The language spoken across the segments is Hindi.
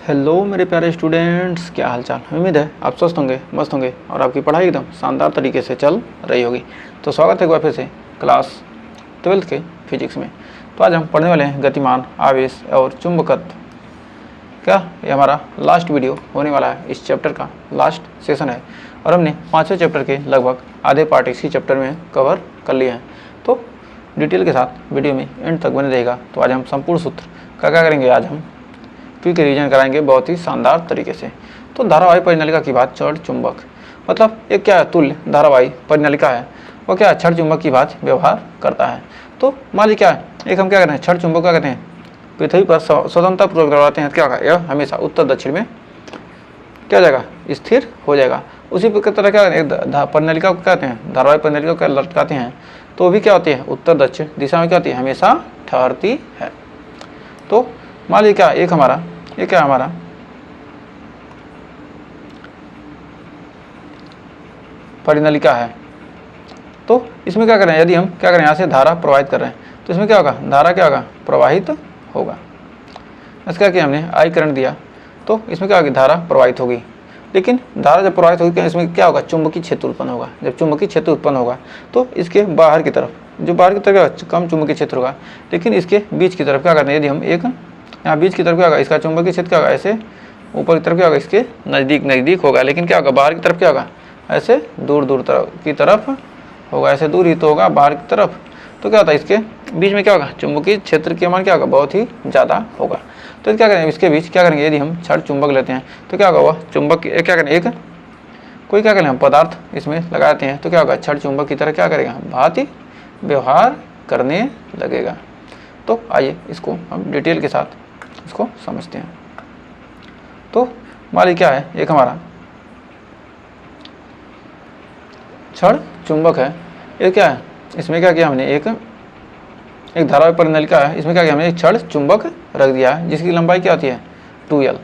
हेलो मेरे प्यारे स्टूडेंट्स, क्या हाल चाल। उम्मीद है आप स्वस्थ होंगे, मस्त होंगे और आपकी पढ़ाई एकदम शानदार तरीके से चल रही होगी। तो स्वागत है एक बार फिर से क्लास 12th के फिजिक्स में। तो आज हम पढ़ने वाले हैं गतिमान, आवेश और चुंबकत्व। क्या ये हमारा लास्ट वीडियो होने वाला है, इस चैप्टर का लास्ट सेशन है और हमने 5वें चैप्टर के लगभग आधे पार्ट इसी चैप्टर में कवर कर लिए हैं। तो डिटेल के साथ वीडियो में एंड तक बने रहेगा। तो आज हम संपूर्ण सूत्र क्या करेंगे, आज हम क्विक रिवीजन कराएंगे बहुत ही शानदार तरीके से। तो धारावाही परिनालिका की बात क्षण चुंबक, मतलब एक क्या है, तुल्य धारावाही परिनालिका है, वो क्या क्षण चुंबक की बात व्यवहार करता है। तो मान लीजिए क्या है, एक हम क्या कहते हैं, क्षण चुंबक क्या कहते हैं, पृथ्वी पर स्वतंत्रता पूर्वक दौड़ाते हैं, क्या होगा, यह हमेशा उत्तर दक्षिण में क्या हो जाएगा, स्थिर हो जाएगा। उसी तरह क्या एक परिनालिका को कहते हैं, धारावाही परिनालिका को क्या लटकाते हैं, तो वो भी क्या होती है, उत्तर दक्षिण दिशा में क्या होती है, हमेशा ठहरती है। तो मान लीजिए क्या एक हमारा, ये क्या हमारा परिनालिका है। तो इसमें क्या करें, यदि हम क्या करें, यहाँ से धारा प्रवाहित कर रहे हैं तो इसमें क्या होगा, धारा क्या होगा, प्रवाहित होगा। इसका क्या हमने आई करंट दिया तो इसमें क्या होगी, धारा प्रवाहित होगी। लेकिन धारा जब प्रवाहित होगी इसमें क्या होगा, चुंबकीय क्षेत्र उत्पन्न होगा। जब चुंबकीय क्षेत्र उत्पन्न होगा तो इसके बाहर की तरफ, जो बाहर की तरफ कम चुंबकीय क्षेत्र होगा, लेकिन इसके बीच की तरफ क्या करते हैं, यदि हम एक यहाँ बीच की तरफ क्या होगा, इसका चुंबकीय क्षेत्र क्या होगा, ऐसे ऊपर की तरफ क्या होगा, इसके नज़दीक नज़दीक होगा। लेकिन क्या होगा, बाहर की तरफ क्या होगा, ऐसे दूर दूर की तरफ होगा, ऐसे दूर ही तो होगा बाहर की तरफ। तो क्या होता है, इसके बीच में क्या होगा, चुंबकीय क्षेत्र की मान क्या होगा, बहुत ही ज़्यादा होगा। तो क्या करेंगे, इसके बीच क्या करेंगे, यदि हम क्षण चुंबक लेते हैं तो क्या होगा, वह चुंबक क्या करेंगे, एक कोई क्या करेंगे हम पदार्थ इसमें लगाते हैं तो क्या होगा, क्षण चुंबक की तरह क्या करेगा, भांति व्यवहार करने लगेगा। तो आइए इसको हम डिटेल के साथ इसको समझते हैं। तो मान लीजिए क्या है, एक हमारा क्षण चुंबक है, ये क्या है, इसमें क्या किया हमने, एक धारावाही परिनालिका है, इसमें क्या किया हमने, एक क्षण चुंबक रख दिया है जिसकी लंबाई क्या होती है 2l।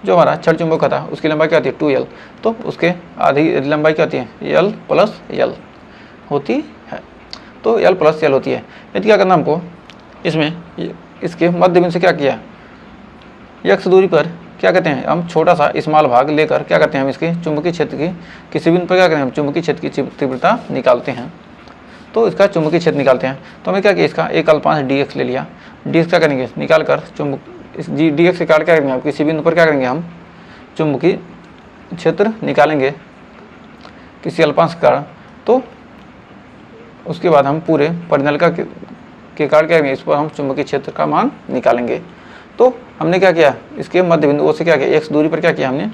जो हमारा क्षण चुंबक का था उसकी लंबाई क्या होती है 2l, तो उसके आधी लंबाई क्या होती है l प्लस l होती है। तो l प्लस l होती है। यदि क्या करना हमको, इसमें इसके मध्य बिंदु से क्या किया, x दूरी पर क्या कहते हैं, हम छोटा सा स्मॉल भाग लेकर क्या करते हैं, हम इसके चुंबकीय क्षेत्र की किसी बिंदु पर क्या करें, हम चुंबकीय क्षेत्र की तीव्रता निकालते हैं। तो इसका चुंबकीय क्षेत्र निकालते हैं तो हमें क्या किया, इसका एक अल्पांश dx ले लिया। dx क्या करेंगे, निकाल कर चुंबक इस dx निकाल क्या करेंगे, हम किसी बिंदु पर क्या करेंगे, हम चुंबकीय क्षेत्र निकालेंगे किसी अल्पांश के कारण। तो उसके बाद हम पूरे परिनालिका के कारण क्या करेंगे, इस पर हम चुंबकीय क्षेत्र का मान निकालेंगे। तो हमने क्या किया, इसके मध्य बिंदु से क्या किया, x दूरी पर क्या किया, हमने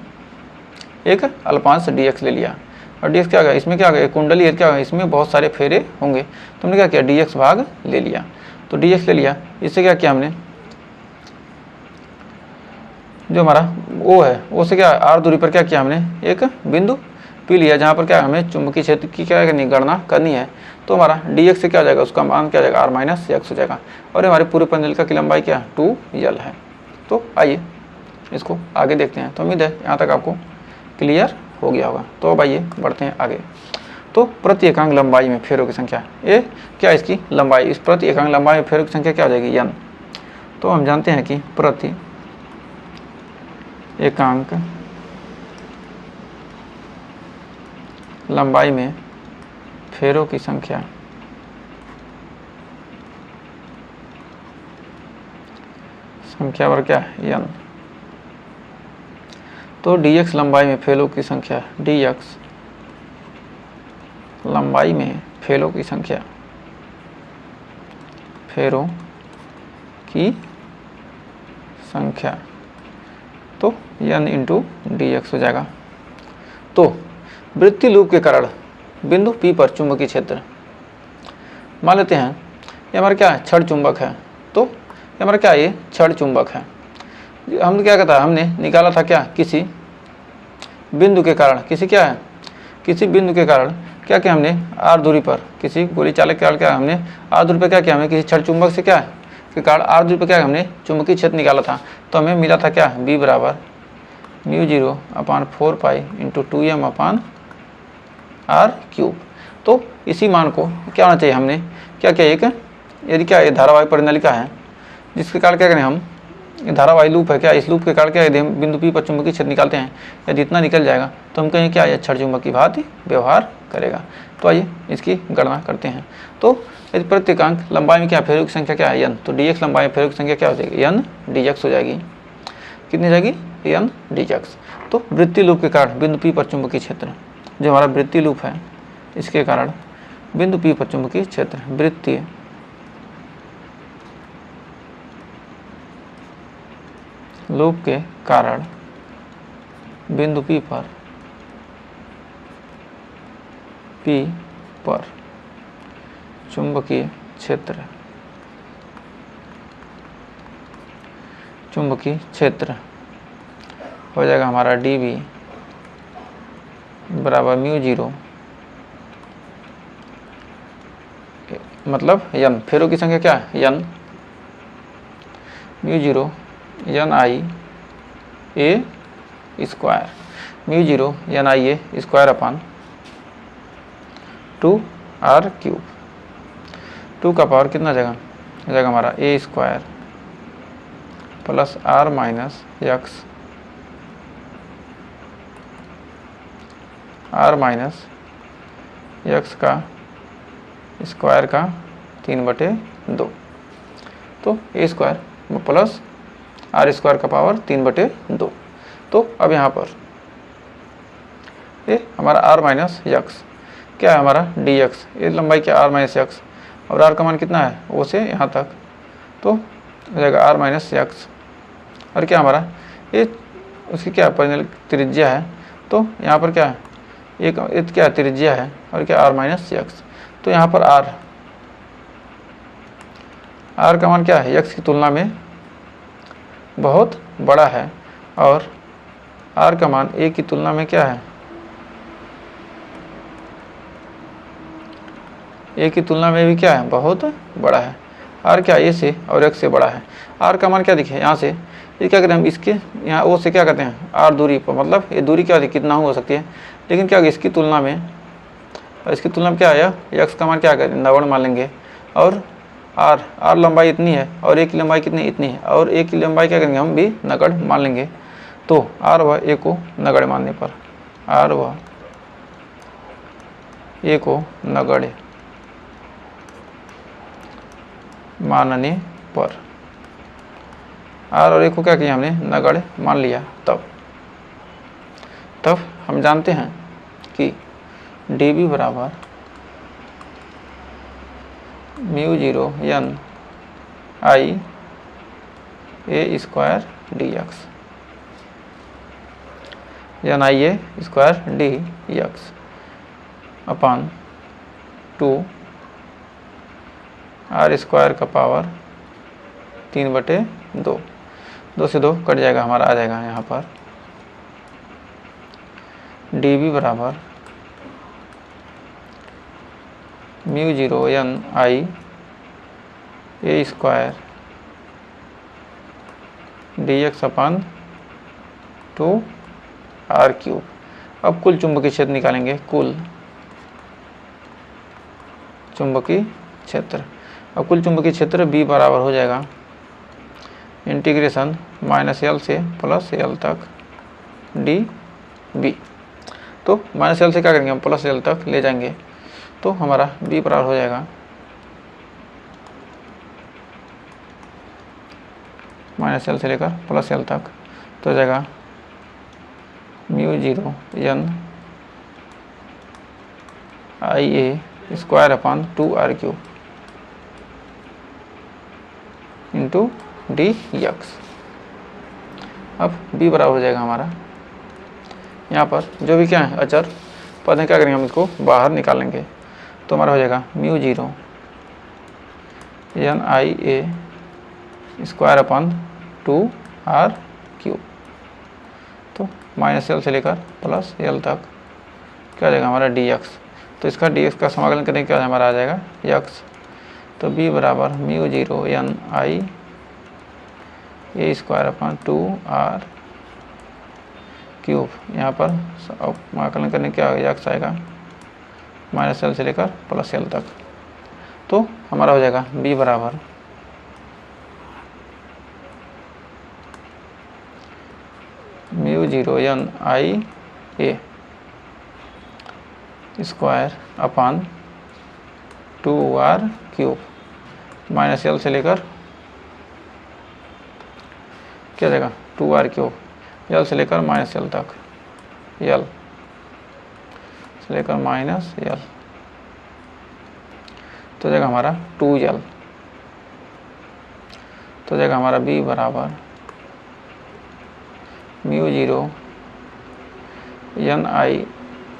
एक अल्पांश dx ले लिया। और dx क्या होगा, इसमें क्या होगा, कुंडली क्या होगा, इसमें बहुत सारे फेरे होंगे तो हमने क्या किया, dx भाग ले लिया। तो dx ले लिया, इससे क्या किया हमने, जो हमारा O है, O से क्या r दूरी पर क्या किया हमने, एक बिंदु P लिया जहाँ पर क्या हमें चुंबकीय क्षेत्र की क्या करनी, गणना करनी है। तो हमारा dx से क्या हो जाएगा, उसका मान क्या हो जाएगा, r माइनस x हो जाएगा। और हमारी पूरी परिनालिका की लंबाई क्या 2l है। तो आइए इसको आगे देखते हैं। तो उम्मीद है यहाँ तक आपको क्लियर हो गया होगा। तो अब आइए बढ़ते हैं आगे। तो प्रति एकांक लंबाई में फेरों की संख्या, ये क्या इसकी लंबाई, इस प्रति एकांक लंबाई में फेरों की संख्या क्या हो जाएगी, n। तो हम जानते हैं कि प्रति एकांक लंबाई में फेरों की संख्या पर क्या है, n। तो dx लंबाई में फेरों की संख्या, dx लंबाई में फेरों की संख्या, फेरों की संख्या, तो n इंटू dx हो जाएगा। तो वृत्तीय लूप के कारण बिंदु P पर चुंबकीय क्षेत्र, मान लेते हैं ये हमारा क्या है, क्षण चुंबक है। तो ये हमारा क्या है, ये क्षण चुंबक है। हमने क्या कहता है, हमने निकाला था क्या, किसी बिंदु के कारण, किसी क्या है, किसी बिंदु के कारण क्या किया हमने, r दूरी पर किसी गोली चालक के कारण क्या हमने r दूरी पर क्या किया, हमें किसी क्षण चुंबक से क्या के कारण r दूरी पर क्या हमने चुंबकीय क्षेत्र निकाला था। तो हमें मिला था क्या, b बराबर μ0/4 पाई इंटू 2m/r³। तो इसी मान को क्या होना चाहिए, हमने क्या किया, एक यदि क्या ये धारावाही परिनालिका है जिसके कारण क्या करें, हम ये धारावाही लूप है क्या, इस लूप के कारण क्या यदि हम बिंदु P पर चुंबकीय क्षेत्र निकालते हैं, यदि इतना निकल जाएगा तो हम कहें क्या, यह क्षण चुंबक की भांति व्यवहार करेगा। तो आइए इसकी गणना करते हैं। तो यदि प्रत्येकांक लंबाई में क्या, फेरों की संख्या क्या है n, तो dx लंबाई में फेरों की संख्या क्या हो जाएगी, n dx हो जाएगी। कितनी जाएगी, n dx। तो वृत्तीय लूप के कारण बिंदु P पर चुंबकीय क्षेत्र, जो हमारा वृत्तीय लूप है, इसके कारण बिंदु P पर चुंबकीय क्षेत्र, वृत्तीय लूप के कारण बिंदु P पर चुंबकीय क्षेत्र हो जाएगा हमारा dB बराबर μ0, मतलब n, फेरों की संख्या क्या है, n, μ0 NI A square, μ0 NI A square upon 2r³। 2 का पावर कितना जाएगा, हो जाएगा हमारा a square plus r minus X, r minus X का स्क्वायर का 3/2। तो a square plus R square का पावर 3/2। तो अब यहाँ पर ये हमारा r माइनस एक्स क्या है, हमारा dx, ये लंबाई क्या, r माइनस एक्स, और r का मान कितना है, ओ से यहाँ तक, तो हो जाएगा r माइनस एक्स, और क्या हमारा ये उसकी क्या परिणल त्रिज्या है, तो यहाँ पर क्या है, एक क्या त्रिज्या है, और क्या r माइनस एक्स। तो यहाँ पर r का मान क्या है, x की तुलना में बहुत बड़ा है, और r का मान a की तुलना में क्या है, a की तुलना में भी क्या है, बहुत बड़ा है। r क्या a से और x से बड़ा है। r का मान क्या दिखे यहाँ से, ये क्या करें हम, इसके यहाँ o से क्या करते हैं, r दूरी पर, मतलब ये दूरी क्या कितना हो सकती है, लेकिन क्या इसकी तुलना में, और इसकी तुलना में क्या आया, x का मान क्या करें, नगण्य मान लेंगे, और r लंबाई इतनी है, और a की लंबाई कितनी, इतनी है, और a की लंबाई क्या करेंगे हम भी नगण्य मान लेंगे। तो r व a को नगण्य मानने पर, r व a को नगण्य मानने पर, r और a को क्या किया हमने, नगण्य मान लिया, तब हम जानते हैं कि dB बराबर μ0 NI A square dx, NI A square dx upon 2 r square का पावर 3/2, 2 से 2 कट जाएगा, हमारा आ जाएगा यहाँ पर dB बराबर μ0 NI A square dx upon 2r³। अब कुल चुंबकीय क्षेत्र निकालेंगे, कुल चुंबकीय क्षेत्र। अब कुल चुंबकीय क्षेत्र B बराबर हो जाएगा इंटीग्रेशन -L से +L तक dB। तो -L से क्या करेंगे हम, +L तक ले जाएंगे, तो हमारा B बराबर हो जाएगा -L से लेकर +L तक, तो हो जाएगा μ0 NI A square upon 2r³ into dx। अब B बराबर हो जाएगा हमारा, यहाँ पर जो भी क्या है अचर पद है, क्या करेंगे हम इसको बाहर निकालेंगे, तो हमारा हो जाएगा μ0 NI A square upon 2r³। तो -L से लेकर +L तक क्या हो जाएगा हमारा dx। तो इसका dx का समाकलन करने के बाद हमारा आ जाएगा x। तो B बराबर μ0 NI A square upon 2r³। यहाँ पर समाकलन करने के बाद x आएगा -L से लेकर +L तक। तो हमारा हो जाएगा B बराबर mu zero N I A square upon 2r cube minus L से लेकर क्या जाएगा 2r क्यूब, एल से लेकर माइनस एल तक, एल से लेकर माइनस एल, तो जाएगा हमारा 2l। तो जाएगा हमारा b बराबर mu zero N I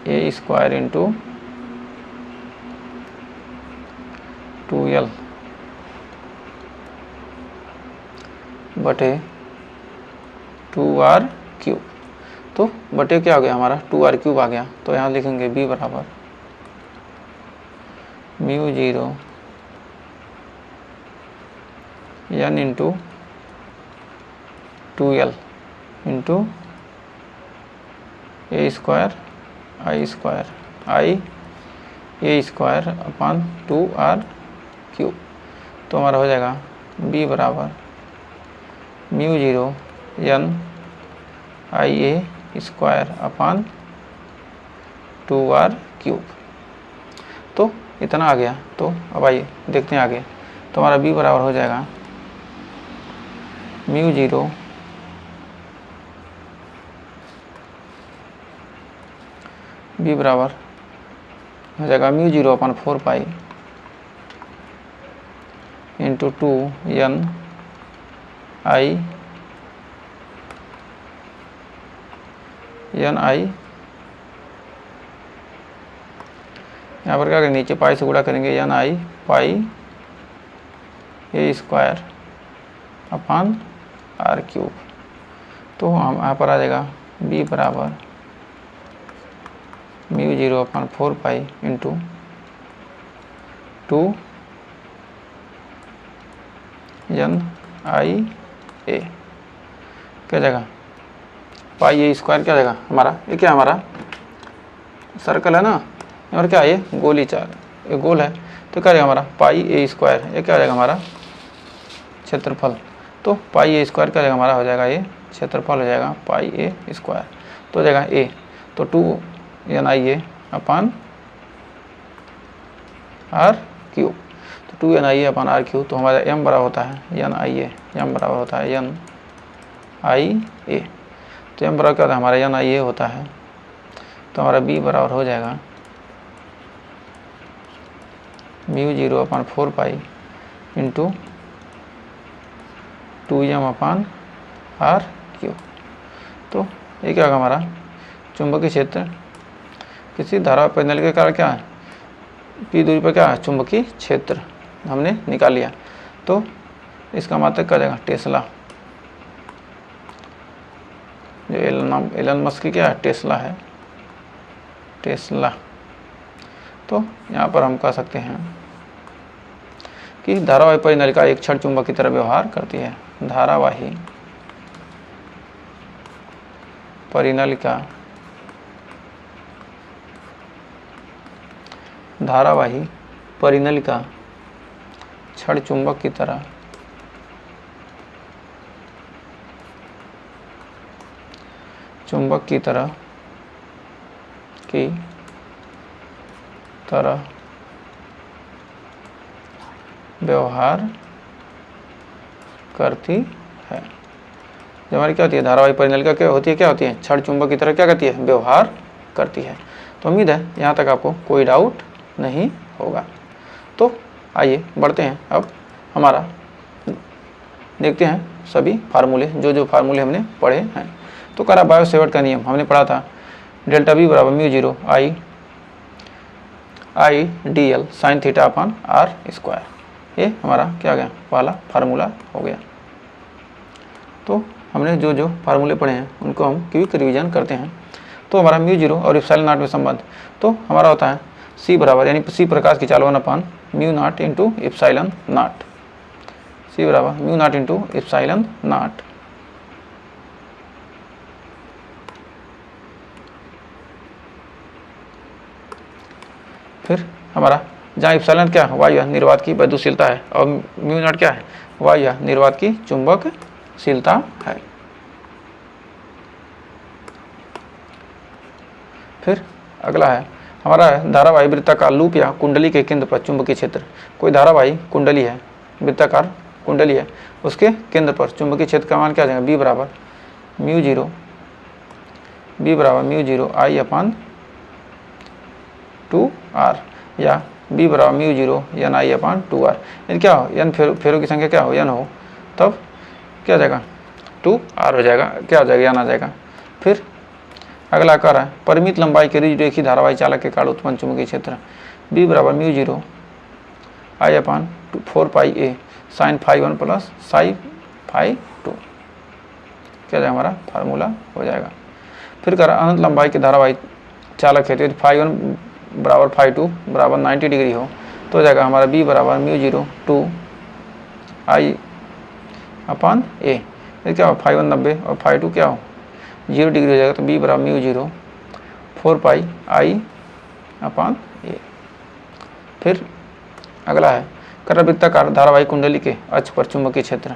A square into 2l बटे 2r क्यूब। तो बटे क्या आ गया हमारा 2r क्यूब आ गया। तो यहाँ लिखेंगे b बराबर mu zero N into 2l into A square I square I A square upon 2r cube. तो हमारा हो जाएगा b बराबर mu zero N I A square upon 2r cube. तो इतना आ गया। तो अब आइए देखते हैं आगे। तो हमारा b बराबर हो जाएगा म्यू जीरो b बराबर हो जाएगा mu zero upon 4 pi into 2 N I यहाँ पर क्या करेंगे, नीचे पाई से गुणा करेंगे, N I pi A square upon R cube. तो हम यहाँ पर आ जाएगा b बराबर mu zero upon 4 pi into 2 N I A क्या जाएगा पाई ए स्क्वायर क्या जाएगा हमारा, ये क्या हमारा सर्कल है ना, और क्या है ये गोली चार, ये गोल है। तो क्या जाएगा हमारा पाई ए स्क्वायर, ये क्या हो जाएगा हमारा क्षेत्रफल। तो पाई ए स्क्वायर क्या जाएगा हमारा हो जाएगा, ये क्षेत्रफल हो जाएगा पाई ए स्क्वायर। तो हो जाएगा ए, तो 2 N I A upon R cube. तो 2 N I A upon R cube. तो हमारा एम बराबर होता है एन आई ए, एम बराबर होता है एन आई ए। तो एम बराबर क्या होता है हमारा एन आई ए होता है। तो हमारा बी बराबर हो जाएगा mu zero upon 4 pi into 2m upon R cube. तो ये क्या होगा हमारा चुंबकीय क्षेत्र किसी धारा प्रणाली के कारण क्या है, p दूरी पर क्या है चुंबकीय क्षेत्र हमने निकाल लिया। तो इसका मात्रक क्या जाएगा टेस्ला, जो एलन मस्क की क्या है टेस्ला है, टेस्ला। तो यहाँ पर हम कह सकते हैं कि धारावाही परिनलिका एक क्षण चुंबक की तरह व्यवहार करती है। धारावाही परिनलिका, धारावाही परिनलिका क्षण चुंबक की तरह व्यवहार करती है। जब हमारी क्या होती है धारावाही परिनलिका क्या होती है क्षण चुंबक की तरह क्या करती है व्यवहार करती है। तो उम्मीद है यहाँ तक आपको कोई डाउट नहीं होगा। तो आइए बढ़ते हैं, अब हमारा देखते हैं सभी फार्मूले, जो फार्मूले हमने पढ़े हैं। तो कराबायो-सेवर्ट का नियम हमने पढ़ा था, डेल्टा बी बराबर mu zero I D L sine theta upon R square. ये हमारा क्या गया पहला फार्मूला हो गया। तो हमने जो फार्मूले पढ़े हैं उनको हम क्विक रिवीजन करते हैं। तो हमारा म्यू जीरो और एप्सिलॉन नॉट में संबंध तो हमारा होता है सी बराबर, यानी सी प्रकाश की चाल 1 upon mu not into epsilon not, c बराबर mu not into epsilon not. फिर हमारा जहाँ एप्सिलॉन क्या है वायु निर्वात की विद्युतशीलता है और म्यू नॉट क्या है वायु निर्वात की चुंबकशीलता है। फिर अगला है हमारा है धारावाही वृत्ताकार लूप या कुंडली के केंद्र पर चुंबकीय क्षेत्र। कोई धारावाही कुंडली है, वृत्ताकार कुंडली है, उसके केंद्र पर चुंबकीय क्षेत्र का मान क्या आ जाएगा, बी बराबर mu zero I upon 2r या बी बराबर mu zero N I upon 2r। यदि क्या हो एन फेरों की संख्या क्या हो, एन हो, तब क्या आ जाएगा 2r हो जाएगा, क्या आ जाएगा, एन आ जाएगा। फिर अगला कर है परिमित लंबाई के रेखी धारावाही चालक के कारण उत्पन्न चुंबकीय क्षेत्र। बी बराबर mu zero I upon 4 pi a sine phi 1 plus sine phi 2, क्या जाएगा हमारा फार्मूला हो जाएगा। फिर करा अनंत लंबाई के धारावाही चालक है, यदि फाई 1 बराबर फाई 2 बराबर 90 डिग्री हो तो हो जाएगा हमारा बी बराबर म्यू जीरो 2 आई अपान ए। ये क्या हो फाई 1 90 और फाई 2 क्या हो 0 डिग्री हो जाएगा, तो बी बराबर म्यू जीरो 4 पाई आई अपान ए। फिर अगला है करवृत्ताकार धारावाही कुंडली के अक्ष पर चुंबकीय क्षेत्र।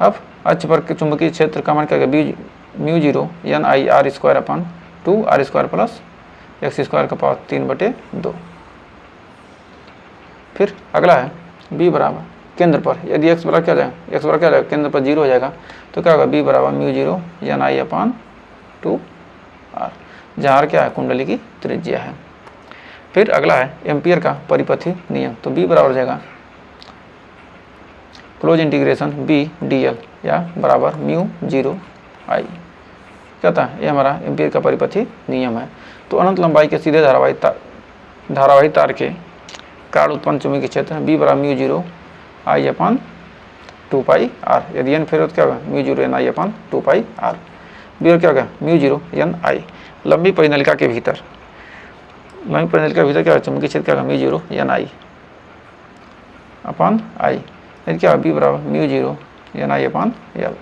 अब अक्ष पर के चुंबकीय क्षेत्र का मान क्या है, mu zero N I R square upon 2r square plus X square का पावर 3/2। फिर अगला है बी बराबर केंद्र पर, यदि एक्स बराबर क्या जाएगा, एक्स बराबर क्या जाएगा केंद्र पर 0 हो जाएगा, तो क्या होगा बी बराबर mu zero N I upon 2r, जहाँ r क्या है कुंडली की त्रिज्या है। फिर अगला है एम्पियर का परिपथी नियम, तो बी बराबर हो जाएगा close integration B D L या बराबर म्यू जीरो आई, क्या था ये हमारा एम्पियर का परिपथी नियम है। तो अनंत लंबाई के सीधे धारावाही तार के कारण उत्पन्न चुंबकीय क्षेत्र बी बराबर mu zero I upon 2 pi R, यदि एन फेरो तो क्या होगा mu zero N I upon 2 pi R. B और क्या होगा म्यू जीरो एन आई। लंबी परिनलिका के भीतर क्या है चुंबकीय क्षेत्र क्या होगा म्यू जीरो एन आई अपान आई, यदि क्या बी बराबर mu zero N I upon L.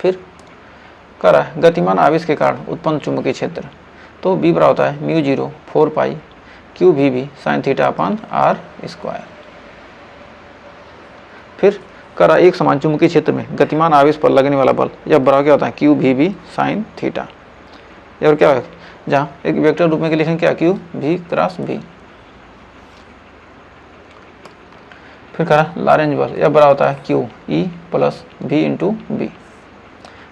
फिर करा गतिमान आवेश के कारण उत्पन्न चुंबकीय क्षेत्र, तो बी बराबर होता है mu zero 4 pi Q V B sine theta upon R square. फिर करा एक समान चुंबकीय क्षेत्र में गतिमान आवेश पर लगने वाला बल जब बराबर क्या होता है Q V B sine theta, और क्या है जहाँ एक वेक्टर रूप में लिखेंगे क्या क्यू वी क्रॉस बी। फिर करा लॉरेंज बल यह बराबर होता है Q E plus V into B.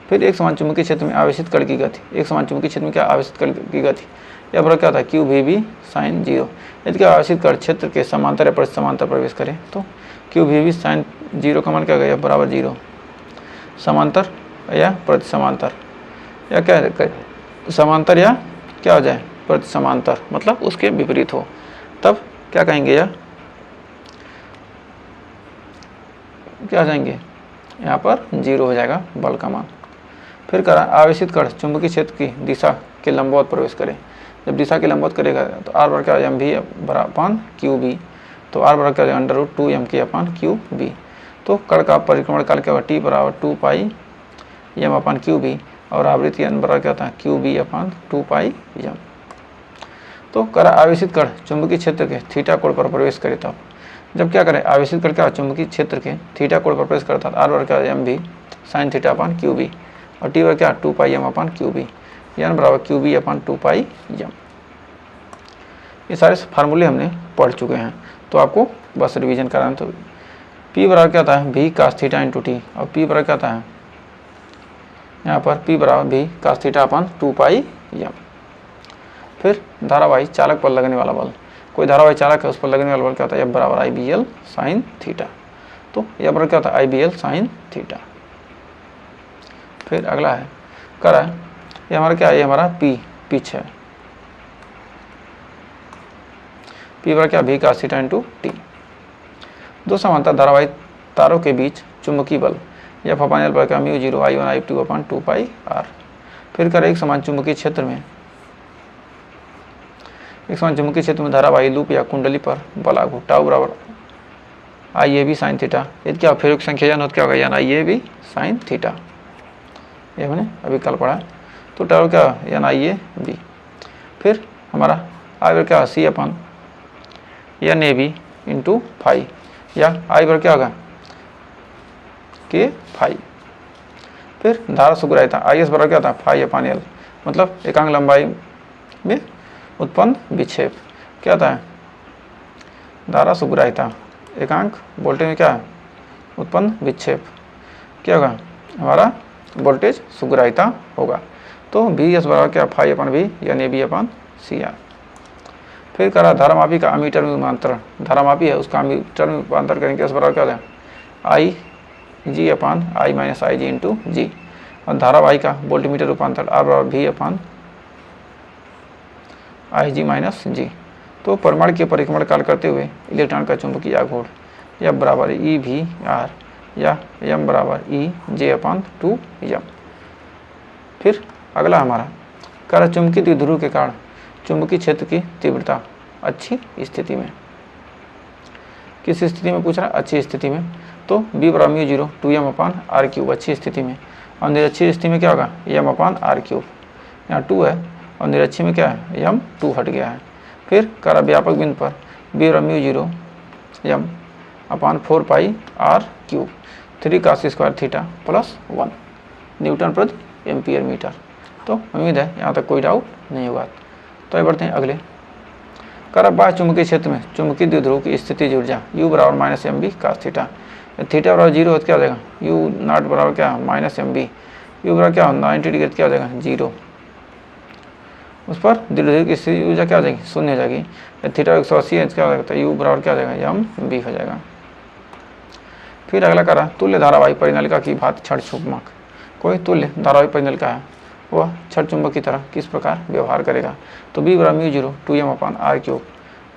फिर एक समान चुंबकीय क्षेत्र में आवेशित कण की गति, एक समान चुंबकीय क्षेत्र में क्या आवेशित कण की गति यह बराबर क्या होता है क्यू वी बी साइन 0। यदि क्या आवेशित कण क्षेत्र के समांतर या प्रति समांतर प्रवेश करे तो क्यू वी बी साइन 0 का मान क्या गया बराबर 0, समांतर या प्रति समांतर या क्या समांतर या क्या हो जाए प्रति समांतर, मतलब उसके विपरीत हो, तब क्या कहेंगे यह क्या आ जाएंगे यहाँ पर 0 हो जाएगा बल का मान। फिर करा आवेशित कण चुंबकीय क्षेत्र की दिशा के लंबवत प्रवेश करे, जब दिशा के लंबवत करेगा तो आर बराबर क्या M V upon Q B, तो आर बराबर क्या अंडर रूट 2 एम के अपान क्यू बी। तो कण का परिक्रमण काल क्या होगा टी बराबर 2 pi M upon Q B और आवृत्ति एन बराबर क्या होता है Q B upon 2 pi M. तो करा आवेशित कण चुंबकीय क्षेत्र के थीटा कोण पर प्रवेश करे, तब जब क्या करें आवेशित कण क्या चुंबकीय क्षेत्र के थीटा कोण पर प्रवेश करता है, आर बराबर क्या M B sine theta upon Q B और टी बराबर क्या 2 pi M upon Q B, N बराबर Q B upon 2 pi M. ये सारे फार्मूले हमने पढ़ चुके हैं, तो आपको बस रिवीजन कराना। तो पी बराबर क्या होता है V cos theta into T, और पी बराबर क्या होता है यहाँ पर पी बराबर V cos theta upon 2 pi M. फिर धारावाही चालक पर लगने वाला बल, कोई धारावाही चालक है उस पर लगने वाला बल क्या होता है एफ बराबर आई बी एल साइन थीटा, तो एफ बराबर क्या होता है आई बी एल साइन थीटा। फिर अगला है करा ये हमारा क्या है, ये हमारा पिच है, पी बराबर क्या V cos theta into T. दो समांतर धारावाही तारों के बीच चुंबकीय बल एफ अपान एल बराबर क्या mu zero I 1 I 2 upon 2 pi R. फिर करें एक समान चुंबकीय क्षेत्र में धारावाही लूप या कुंडली पर बल लागू टाउ बराबर आई ए बी साइन थीटा, यदि क्या फेरों की संख्या न क्या होगा यानी आई ए बी साइन थीटा, ये हमने अभी कल पढ़ा। तो टाउ क्या यानी आई ए बी। फिर हमारा आई क्या C upon N A B into phi, या आई बराबर क्या होगा के फाई। फिर धारा सुग्राह्यता आई एस बराबर क्या था फाई अपान एल, मतलब एकांक लंबाई में उत्पन्न विक्षेप क्या होता है, धारा सुग्राहिता, एकांक वोल्टेज में क्या है, उत्पन्न विक्षेप क्या होगा, हमारा वोल्टेज सुग्राहिता होगा। तो वी एस बराबर क्या, फाई अपन वी यानी बी अपन सी आर। फिर करा धारामापी का अमीटर में रूपांतरण, धारामापी है उसका अमीटर में रूपांतरण करेंगे, इस बराबर क्या होता है, आई जी अपान आई माइनस आई जी इंटू जी। और धारावाही का वोल्टमीटर रूपांतरण आर बराबर वी अपान आई जी माइनस जी। तो परमाणु के परिक्रमण काल करते हुए इलेक्ट्रॉन का चुंबकीय आघूर्ण एफ बराबर ई वी आर या एम बराबर ई जे अपान 2 एम। फिर अगला हमारा कर चुंबकीय द्विध्रुव के कारण चुंबकीय क्षेत्र की तीव्रता अच्छी स्थिति में, किस स्थिति में पूछ रहा है, अच्छी स्थिति में। तो बी बराबर mu 0 2 M upon R cube अच्छी स्थिति में, और निरक्षी स्थिति में क्या होगा, एम अपान आर क्यूब, यहाँ 2 है और निरक्षी में क्या है, एम 2 हट गया है। फिर करा व्यापक बिंदु पर बी बराबर mu 0 M upon 4 pi R cube 3 cos square theta plus 1 newton प्रति एम्पियर मीटर। तो उम्मीद है यहाँ तक कोई डाउट नहीं होगा। तो ये बढ़ते हैं अगले। कर बाह्य चुंबकीय क्षेत्र में चुंबकीय द्विध्रुव की स्थितिज ऊर्जा u बराबर minus M B cos theta, theta बराबर 0 हो क्या हो जाएगा, u नॉट बराबर क्या माइनस एम बी, यू बराबर क्या 90 डिग्री क्या हो जाएगा 0। उस पर द्विध्रुव की स्थितिज ऊर्जा क्या हो जाएगी, शून्य हो जाएगी। थीटा 180 है क्या हो जाएगा, तो u बराबर क्या हो जाएगा एम बी हो जाएगा। फिर अगला करा तुल्य धारावाही परिनलिका की भांति क्षण चुंबक, कोई तुल्य धारावाही परिनलिका है वह छड़ चुंबक की तरह किस प्रकार व्यवहार करेगा। तो बी बराबर mu 0 2 M upon R cube,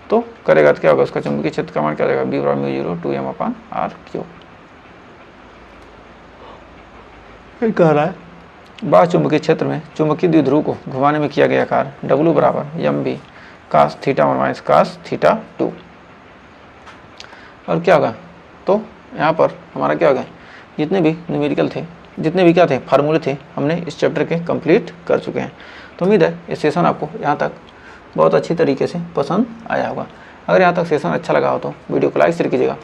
तो करेगा तो क्या होगा, उसका चुंबकीय क्षेत्र का मान क्या जाएगा, बी बराबर mu 0 2 M upon R cube. कह रहा है बाह्य चुंबकीय क्षेत्र में चुंबकीय द्विध्रुव को घुमाने में किया गया कार्य डब्ल्यू बराबर M B cos theta 1 minus cos theta 2। और क्या होगा, तो यहाँ पर हमारा क्या होगा, जितने भी न्यूमेरिकल थे, जितने भी क्या थे फार्मूले थे, हमने इस चैप्टर के कंप्लीट कर चुके हैं। तो उम्मीद है ये सेशन आपको यहाँ तक बहुत अच्छी तरीके से पसंद आया होगा। अगर यहाँ तक सेशन अच्छा लगा हो तो वीडियो को लाइक शेयर कीजिएगा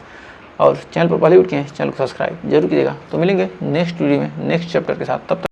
और चैनल पर पहले उठ के चैनल को सब्सक्राइब जरूर कीजिएगा। तो मिलेंगे नेक्स्ट वीडियो में नेक्स्ट चैप्टर के साथ, तब तक